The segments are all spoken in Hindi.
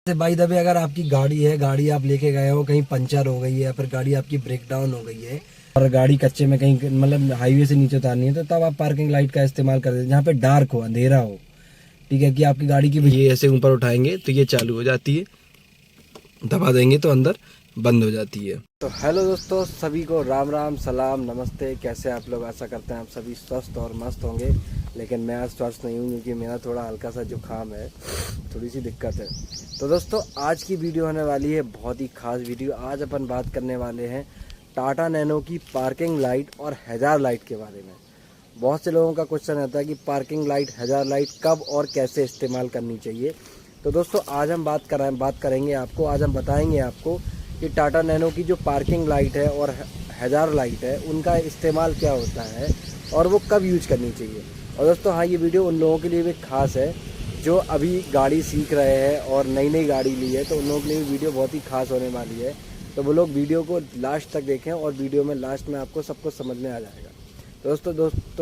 जैसे भाई दबे अगर आपकी गाड़ी है, गाड़ी आप लेके गए हो, कहीं पंचर हो गई है या फिर गाड़ी आपकी ब्रेक डाउन हो गई है और गाड़ी कच्चे में कहीं मतलब हाईवे से नीचे उतारनी है, तो तब आप पार्किंग लाइट का इस्तेमाल कर देते जहाँ पे डार्क हो, अंधेरा हो। ठीक है कि आपकी गाड़ी की ये ऐसे ऊपर उठाएंगे तो ये चालू हो जाती है, दबा देंगे तो अंदर बंद हो जाती है। तो हेलो दोस्तों, सभी को राम राम, सलाम, नमस्ते। कैसे आप लोग? आशा करते हैं आप सभी स्वस्थ और मस्त होंगे। लेकिन मैं आज स्वस्थ नहीं हूँ क्योंकि मेरा थोड़ा हल्का सा जुकाम है, थोड़ी सी दिक्कत है। तो दोस्तों आज की वीडियो होने वाली है बहुत ही खास वीडियो। आज अपन बात करने वाले हैं टाटा नैनो की पार्किंग लाइट और हैजार्ड लाइट के बारे में। बहुत से लोगों का क्वेश्चन आता है कि पार्किंग लाइट, हैजार्ड लाइट कब और कैसे इस्तेमाल करनी चाहिए। तो दोस्तों आज हम बात करेंगे आपको, आज हम बताएंगे आपको कि टाटा नैनो की जो पार्किंग लाइट है और हैजार्ड लाइट है उनका इस्तेमाल क्या होता है और वो कब यूज करनी चाहिए। और दोस्तों हाँ, ये वीडियो उन लोगों के लिए भी खास है जो अभी गाड़ी सीख रहे हैं और नई नई गाड़ी ली है, तो उन लोगों के लिए वीडियो बहुत ही खास होने वाली है। तो वो लोग वीडियो को लास्ट तक देखें और वीडियो में लास्ट में आपको सब कुछ समझ में आ जाएगा। तो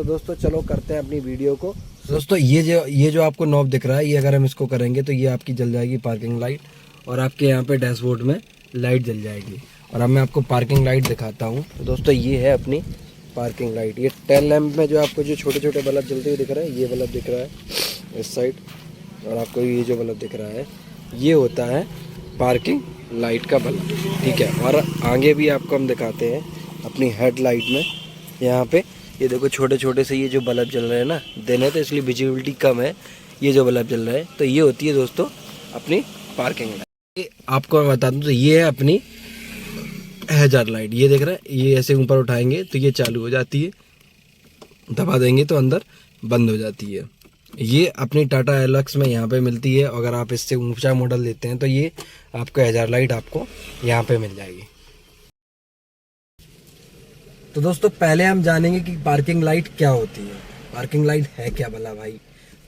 दोस्तों चलो करते हैं अपनी वीडियो को। दोस्तों ये जो आपको नॉब दिख रहा है, ये अगर हम इसको करेंगे तो ये आपकी जल जाएगी पार्किंग लाइट और आपके यहाँ पे डैशबोर्ड में लाइट जल जाएगी। और अब मैं आपको पार्किंग लाइट दिखाता हूँ। तो दोस्तों ये है अपनी पार्किंग लाइट। ये टेल लैंप में जो आपको जो छोटे छोटे बल्ब जलते हुए दिख रहा है, ये बल्ब दिख रहा है इस साइड, और आपको ये जो बल्ब दिख रहा है ये होता है पार्किंग लाइट का बल्ब। ठीक है, और आगे भी आपको हम दिखाते हैं अपनी हेड लाइट में। यहाँ पे ये देखो छोटे छोटे से ये जो बल्ब जल रहे हैं ना, दिन है तो इसलिए विजिबिलिटी कम है, ये जो बल्ब जल रहे हैं, तो ये होती है दोस्तों अपनी पार्किंग लाइट। आपको मैं बता दूँ तो ये है अपनी हैजार्ड लाइट। ये देख रहे हैं, ये ऐसे ऊपर उठाएंगे तो ये चालू हो जाती है, दबा देंगे तो अंदर बंद हो जाती है। ये अपनी टाटा एलक्स में यहाँ पे मिलती है। अगर आप इससे ऊंचा मॉडल लेते हैं तो ये आपको हैजार्ड लाइट आपको यहाँ पे मिल जाएगी। तो दोस्तों पहले हम जानेंगे कि पार्किंग लाइट क्या होती है। पार्किंग लाइट है क्या भला भाई?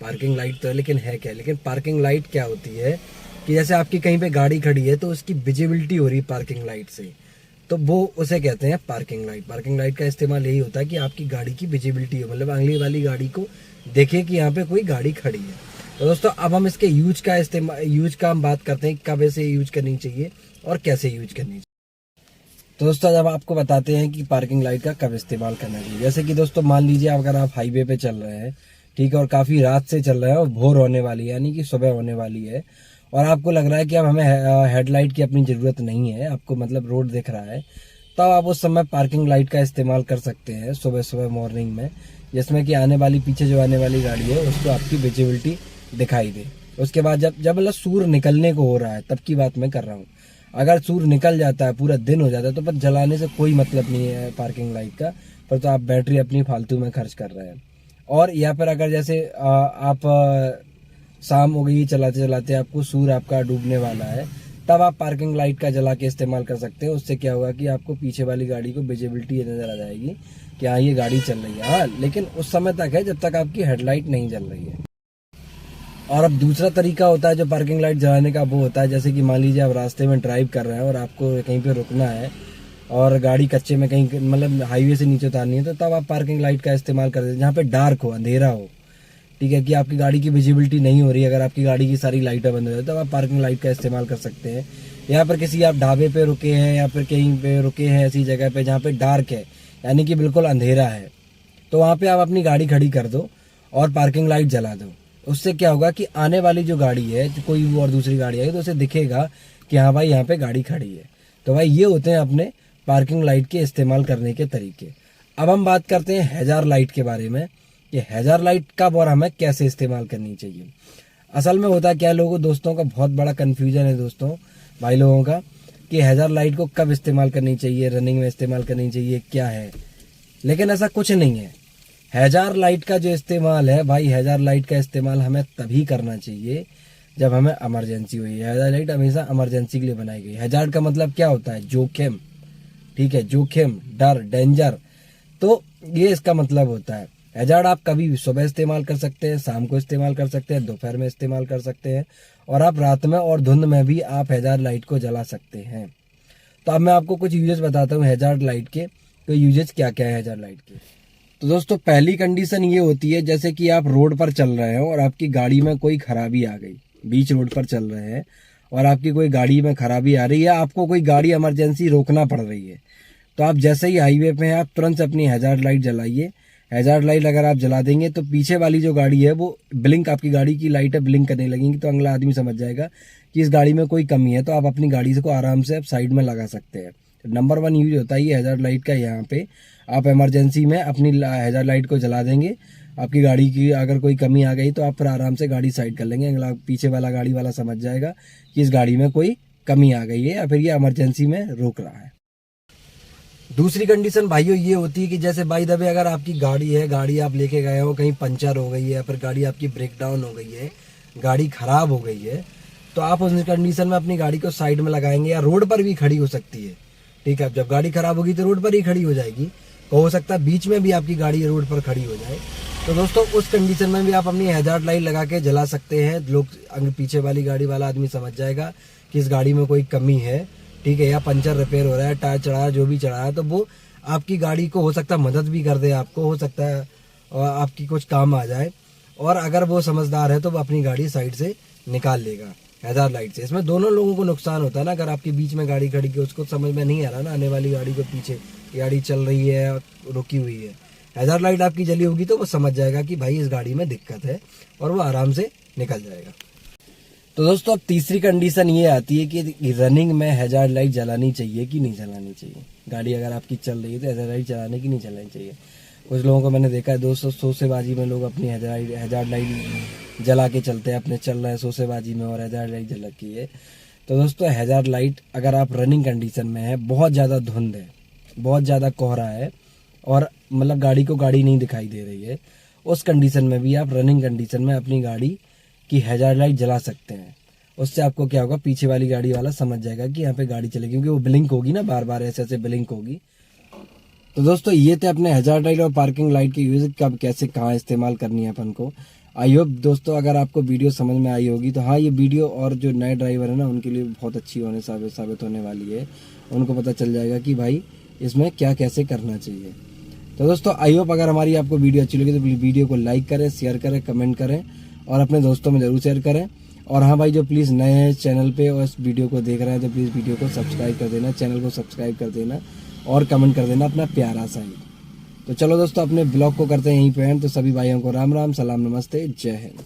पार्किंग लाइट तो है लेकिन है क्या? लेकिन पार्किंग लाइट क्या होती है कि जैसे आपकी कहीं पे गाड़ी खड़ी है तो उसकी विजिबिलिटी हो रही है पार्किंग लाइट से, तो वो उसे कहते हैं पार्किंग लाइट। पार्किंग लाइट का इस्तेमाल यही होता है कि आपकी गाड़ी की विजिबिलिटी हो, मतलब अगली वाली गाड़ी को देखे कि यहाँ पे कोई गाड़ी खड़ी है। तो दोस्तों अब हम इसके यूज का हम बात करते हैं, कब इसे यूज करनी चाहिए और कैसे यूज करनी चाहिए। तो दोस्तों जब आपको बताते हैं कि पार्किंग लाइट का कब इस्तेमाल करना चाहिए। जैसे कि दोस्तों मान लीजिए अगर आप हाईवे पे चल रहे हैं, ठीक है, और काफी रात से चल रहे हैं और भोर होने वाली है, यानी कि सुबह होने वाली है, और आपको लग रहा है कि अब हमें हेडलाइट की अपनी जरूरत नहीं है, आपको मतलब रोड दिख रहा है, तब आप उस समय पार्किंग लाइट का इस्तेमाल कर सकते हैं सुबह सुबह मॉर्निंग में, जिसमें कि आने वाली पीछे जो आने वाली गाड़ी है उसको आपकी विजिबिलिटी दिखाई दे। उसके बाद जब मतलब सूर्य निकलने को हो रहा है तब की बात मैं कर रहा हूँ। अगर सूर्य निकल जाता है, पूरा दिन हो जाता है, तो पर जलाने से कोई मतलब नहीं है पार्किंग लाइट का, पर तो आप बैटरी अपनी फालतू में खर्च कर रहे हैं। और या फिर अगर जैसे आप शाम हो गई, चलाते चलाते आपको सूर्य आपका डूबने वाला है, तब आप पार्किंग लाइट का जला के इस्तेमाल कर सकते हैं। उससे क्या होगा कि आपको पीछे वाली गाड़ी को विजिबिलिटी नजर आ जाएगी कि हाँ ये गाड़ी चल रही है। हाँ, लेकिन उस समय तक है जब तक आपकी हेडलाइट नहीं जल रही है। और अब दूसरा तरीका होता है जो पार्किंग लाइट जलाने का, वो होता है जैसे कि मान लीजिए आप रास्ते में ड्राइव कर रहे हैं और आपको कहीं पे रुकना है और गाड़ी कच्चे में कहीं मतलब हाईवे से नीचे उतारनी है, तो तब आप पार्किंग लाइट का इस्तेमाल करते हैं जहाँ पे डार्क हो, अंधेरा हो। ठीक है कि आपकी गाड़ी की विजिबिलिटी नहीं हो रही है, अगर आपकी गाड़ी की सारी लाइटें बंद हो जाए तब आप पार्किंग लाइट का इस्तेमाल कर सकते हैं। यहाँ पर किसी आप ढाबे पे रुके हैं या फिर कहीं पे रुके हैं ऐसी जगह पे जहाँ पे डार्क है, यानी कि बिल्कुल अंधेरा है, तो वहाँ पे आप अपनी गाड़ी खड़ी कर दो और पार्किंग लाइट जला दो। उससे क्या होगा कि आने वाली जो गाड़ी है, कोई और दूसरी गाड़ी आएगी तो उसे दिखेगा कि हाँ भाई यहाँ पे गाड़ी खड़ी है। तो भाई ये होते हैं अपने पार्किंग लाइट के इस्तेमाल करने के तरीके। अब हम बात करते हैं हैजार्ड लाइट के बारे में कि हैजार्ड लाइट कब और हमें कैसे इस्तेमाल करनी चाहिए। असल में होता क्या, लोगों दोस्तों का बहुत बड़ा कन्फ्यूजन है दोस्तों, भाई लोगों का, कि हैजार्ड लाइट को कब इस्तेमाल करनी चाहिए, रनिंग में इस्तेमाल करनी चाहिए, क्या है। लेकिन ऐसा कुछ नहीं है। हैजार्ड लाइट का जो इस्तेमाल है भाई, हैजार्ड लाइट का इस्तेमाल हमें तभी करना चाहिए जब हमें इमरजेंसी हुई है। हैजार्ड लाइट हमेशा इमरजेंसी के लिए बनाई गई। हैजार्ड का मतलब क्या होता है? जोखिम। ठीक है, जोखिम, डर, डेंजर, तो ये इसका मतलब होता है। हैजार्ड आप कभी भी सुबह इस्तेमाल कर सकते हैं, शाम को इस्तेमाल कर सकते हैं, दोपहर में इस्तेमाल कर सकते हैं, और आप रात में और धुंध में भी आप हैजार्ड लाइट को जला सकते हैं। तो अब मैं आपको कुछ यूजेस बताता हूँ हैजार्ड लाइट के। तो यूजेस क्या क्या है हैजार्ड लाइट के? तो दोस्तों पहली कंडीशन ये होती है जैसे कि आप रोड पर चल रहे हो और आपकी गाड़ी में कोई खराबी आ गई, बीच रोड पर चल रहे हैं और आपकी कोई गाड़ी में खराबी आ रही है, आपको कोई गाड़ी इमरजेंसी रोकना पड़ रही है, तो आप जैसे ही हाईवे पे हैं आप तुरंत से अपनी हैजार्ड लाइट जलाइए। हैजार्ड लाइट अगर आप जला देंगे तो पीछे वाली जो गाड़ी है वो ब्लिंक, आपकी गाड़ी की लाइटें ब्लिंक करने लगेंगी, तो अगला आदमी समझ जाएगा कि इस गाड़ी में कोई कमी है, तो आप अपनी गाड़ी को आराम से आप साइड में लगा सकते हैं। नंबर 1 यूज होता है ये हैजार्ड लाइट का। यहाँ पे आप इमरजेंसी में अपनी हैजार्ड लाइट को जला देंगे, आपकी गाड़ी की अगर कोई कमी आ गई तो आप फिर आराम से गाड़ी साइड कर लेंगे, अगला पीछे वाला गाड़ी वाला समझ जाएगा कि इस गाड़ी में कोई कमी आ गई है या फिर ये इमरजेंसी में रोक रहा है। दूसरी कंडीशन भाइयों ये होती है कि जैसे भाई दबे अगर आपकी गाड़ी है, गाड़ी आप लेके गए हो, कहीं पंचर हो गई है या फिर गाड़ी आपकी ब्रेक डाउन हो गई है, गाड़ी खराब हो गई है, तो आप उस कंडीशन में अपनी गाड़ी को साइड में लगाएंगे या रोड पर भी खड़ी हो सकती है। ठीक है, जब गाड़ी खराब होगी तो रोड पर ही खड़ी हो जाएगी, तो हो सकता है बीच में भी आपकी गाड़ी रोड पर खड़ी हो जाए, तो दोस्तों उस कंडीशन में भी आप अपनी हैजार्ड लाइट लगा के जला सकते हैं। लोग पीछे वाली गाड़ी वाला आदमी समझ जाएगा कि इस गाड़ी में कोई कमी है, ठीक है, या पंचर रिपेयर हो रहा है, टायर चढ़ा है, जो भी चढ़ा है, तो वो आपकी गाड़ी को हो सकता है मदद भी कर दे, आपको हो सकता है आपकी कुछ काम आ जाए, और अगर वो समझदार है तो वो अपनी गाड़ी साइड से निकाल लेगा हैजार्ड लाइट से। इसमें दोनों लोगों को नुकसान होता है ना, अगर आपके बीच में गाड़ी खड़ी की उसको समझ में नहीं आ रहा ना, आने वाली गाड़ी को पीछे गाड़ी चल रही है रुकी हुई है, हैजार्ड लाइट आपकी जली होगी तो वो समझ जाएगा कि भाई इस गाड़ी में दिक्कत है और वो आराम से निकल जाएगा। तो दोस्तों अब तीसरी कंडीशन ये आती है कि रनिंग में हैजार्ड लाइट जलानी चाहिए कि नहीं जलानी चाहिए। गाड़ी अगर आपकी चल रही है तो हैजार्ड लाइट जलाने की नहीं जलानी चाहिए। कुछ लोगों को मैंने देखा है दोस्तों, शोसेबाजी में लोग अपनी हैजार्ड लाइट जला के चलते हैं, अपने चल रहे हैं शोसेबाजी में और हैजार्ड लाइट जला की है। तो दोस्तों हैजार्ड लाइट अगर आप रनिंग कंडीशन में है, बहुत ज़्यादा धुंध है, बहुत ज़्यादा कोहरा है और मतलब गाड़ी को गाड़ी नहीं दिखाई दे रही है, उस कंडीशन में भी आप रनिंग कंडीशन में अपनी गाड़ी की हैजार्ड लाइट जला सकते हैं। उससे आपको क्या होगा, पीछे वाली गाड़ी वाला समझ जाएगा कि यहाँ पे गाड़ी चलेगी, क्योंकि वो ब्लिंक होगी ना, बार बार ऐसे ऐसे ब्लिंक होगी। तो दोस्तों ये थे अपने हैजार्ड लाइट और पार्किंग लाइट के यूज कब कैसे कहाँ इस्तेमाल करनी है अपन को। आई होप दोस्तों अगर आपको वीडियो समझ में आई होगी, तो हाँ ये वीडियो और जो नए ड्राइवर है ना उनके लिए बहुत अच्छी साबित होने वाली है। उनको पता चल जाएगा कि भाई इसमें क्या कैसे करना चाहिए। तो दोस्तों आई होप अगर हमारी आपको वीडियो अच्छी लगी तो प्लीज़ वीडियो को लाइक करें, शेयर करें, कमेंट करें और अपने दोस्तों में ज़रूर शेयर करें। और हाँ भाई जो प्लीज़ नए हैं चैनल पे और इस वीडियो को देख रहे हैं तो प्लीज़ वीडियो को सब्सक्राइब कर देना, चैनल को सब्सक्राइब कर देना और कमेंट कर देना अपना प्यारा सा ही। तो चलो दोस्तों अपने ब्लॉग को करते हैं यहीं पे एंड। तो सभी भाइयों को राम राम, सलाम, नमस्ते, जय हिंद।